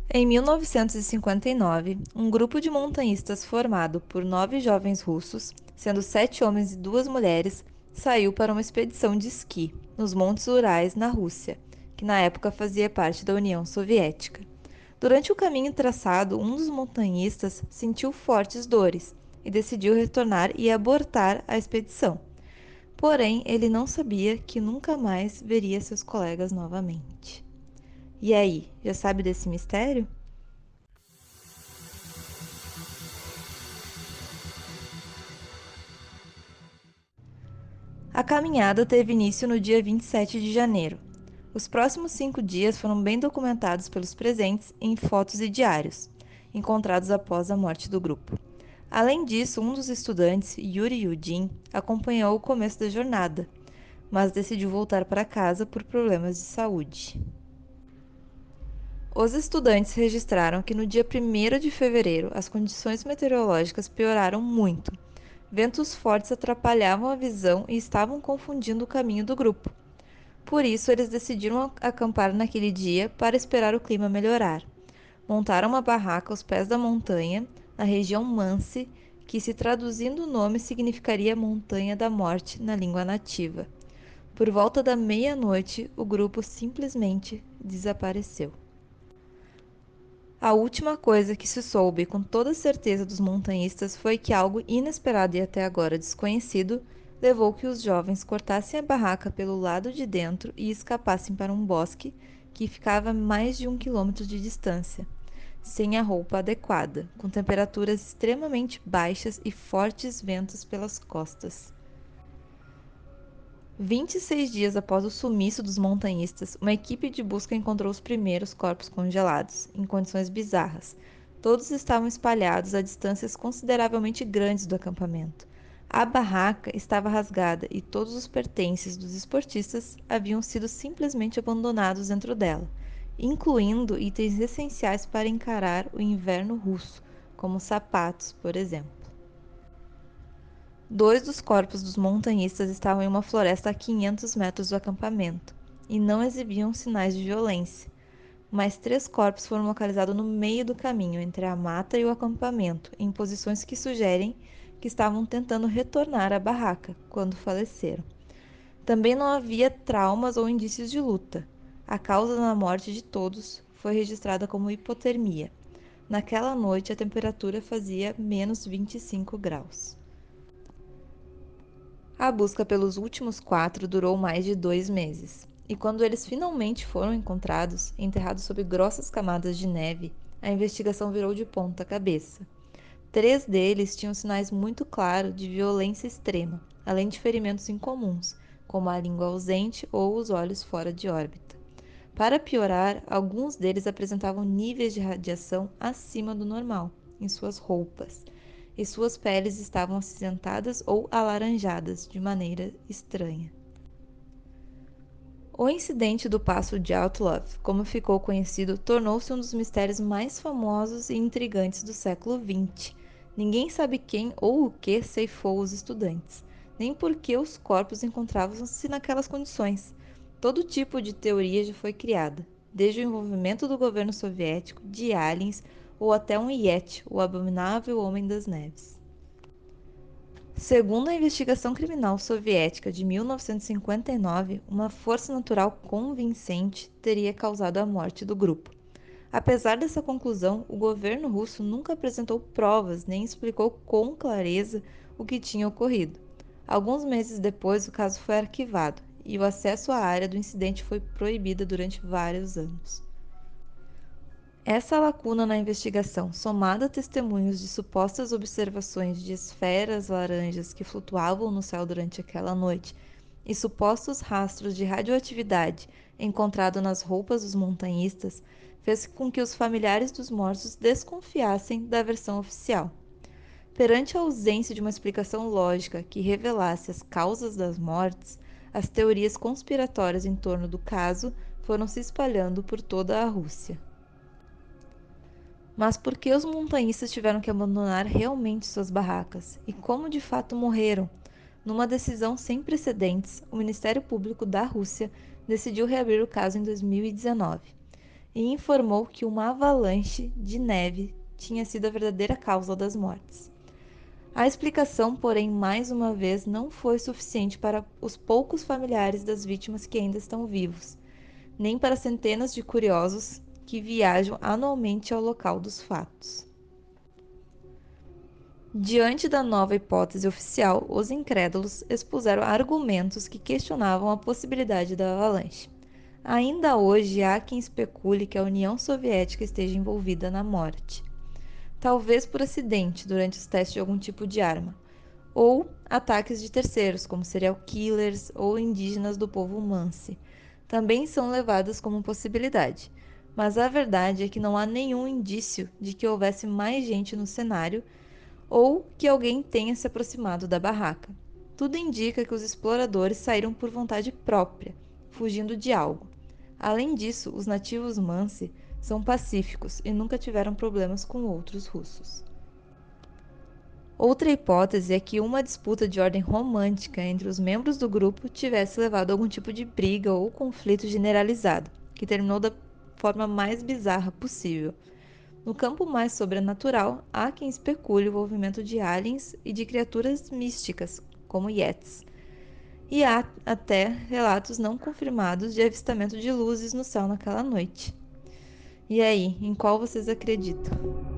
Em 1959, um grupo de montanhistas formado por 9 jovens russos, sendo 7 homens e 2 mulheres, saiu para uma expedição de esqui nos Montes Urais, na Rússia, que na época fazia parte da União Soviética. Durante o caminho traçado, um dos montanhistas sentiu fortes dores e decidiu retornar e abortar a expedição. Porém, ele não sabia que nunca mais veria seus colegas novamente. E aí, já sabe desse mistério? A caminhada teve início no dia 27 de janeiro. Os próximos 5 dias foram bem documentados pelos presentes em fotos e diários, encontrados após a morte do grupo. Além disso, um dos estudantes, Yuri Yudin, acompanhou o começo da jornada, mas decidiu voltar para casa por problemas de saúde. Os estudantes registraram que no dia 1º de fevereiro as condições meteorológicas pioraram muito. Ventos fortes atrapalhavam a visão e estavam confundindo o caminho do grupo. Por isso, eles decidiram acampar naquele dia para esperar o clima melhorar. Montaram uma barraca aos pés da montanha, na região Mansi, que, se traduzindo o nome, significaria Montanha da Morte na língua nativa. Por volta da meia-noite, o grupo simplesmente desapareceu. A última coisa que se soube com toda certeza dos montanhistas foi que algo inesperado e até agora desconhecido levou que os jovens cortassem a barraca pelo lado de dentro e escapassem para um bosque que ficava a mais de 1 quilômetro de distância, sem a roupa adequada, com temperaturas extremamente baixas e fortes ventos pelas costas. 26 dias após o sumiço dos montanhistas, uma equipe de busca encontrou os primeiros corpos congelados, em condições bizarras. Todos estavam espalhados a distâncias consideravelmente grandes do acampamento. A barraca estava rasgada e todos os pertences dos esportistas haviam sido simplesmente abandonados dentro dela, incluindo itens essenciais para encarar o inverno russo, como sapatos, por exemplo. 2 dos corpos dos montanhistas estavam em uma floresta a 500 metros do acampamento e não exibiam sinais de violência. Mais 3 corpos foram localizados no meio do caminho entre a mata e o acampamento, em posições que sugerem que estavam tentando retornar à barraca quando faleceram. Também não havia traumas ou indícios de luta. A causa da morte de todos foi registrada como hipotermia. Naquela noite, a temperatura fazia menos 25 graus. A busca pelos últimos 4 durou mais de 2 meses, e quando eles finalmente foram encontrados, enterrados sob grossas camadas de neve, a investigação virou de ponta cabeça. 3 deles tinham sinais muito claros de violência extrema, além de ferimentos incomuns, como a língua ausente ou os olhos fora de órbita. Para piorar, alguns deles apresentavam níveis de radiação acima do normal em suas roupas, e suas peles estavam acinzentadas ou alaranjadas de maneira estranha. O incidente do Passo de Dyatlov, como ficou conhecido, tornou-se um dos mistérios mais famosos e intrigantes do século XX. Ninguém sabe quem ou o que ceifou os estudantes, nem por que os corpos encontravam-se naquelas condições. Todo tipo de teoria já foi criada, desde o envolvimento do governo soviético, de aliens ou até um Yeti, o abominável Homem das Neves. Segundo a investigação criminal soviética de 1959, uma força natural convincente teria causado a morte do grupo. Apesar dessa conclusão, o governo russo nunca apresentou provas nem explicou com clareza o que tinha ocorrido. Alguns meses depois, o caso foi arquivado e o acesso à área do incidente foi proibido durante vários anos. Essa lacuna na investigação, somada a testemunhos de supostas observações de esferas laranjas que flutuavam no céu durante aquela noite e supostos rastros de radioatividade encontrados nas roupas dos montanhistas, fez com que os familiares dos mortos desconfiassem da versão oficial. Perante a ausência de uma explicação lógica que revelasse as causas das mortes, as teorias conspiratórias em torno do caso foram se espalhando por toda a Rússia. Mas por que os montanhistas tiveram que abandonar realmente suas barracas? E como de fato morreram? Numa decisão sem precedentes, o Ministério Público da Rússia decidiu reabrir o caso em 2019. e informou que uma avalanche de neve tinha sido a verdadeira causa das mortes. A explicação, porém, mais uma vez, não foi suficiente para os poucos familiares das vítimas que ainda estão vivos, nem para centenas de curiosos que viajam anualmente ao local dos fatos. Diante da nova hipótese oficial, os incrédulos expuseram argumentos que questionavam a possibilidade da avalanche. Ainda hoje há quem especule que a União Soviética esteja envolvida na morte, talvez por acidente durante os testes de algum tipo de arma, ou ataques de terceiros, como serial killers ou indígenas do povo Mansi. Também são levadas como possibilidade, mas a verdade é que não há nenhum indício de que houvesse mais gente no cenário ou que alguém tenha se aproximado da barraca. Tudo indica que os exploradores saíram por vontade própria, fugindo de algo. Além disso, os nativos Mansi são pacíficos e nunca tiveram problemas com outros russos. Outra hipótese é que uma disputa de ordem romântica entre os membros do grupo tivesse levado a algum tipo de briga ou conflito generalizado, que terminou da forma mais bizarra possível. No campo mais sobrenatural, há quem especule o envolvimento de aliens e de criaturas místicas, como Yetis. E há até relatos não confirmados de avistamento de luzes no céu naquela noite. E aí, em qual vocês acreditam?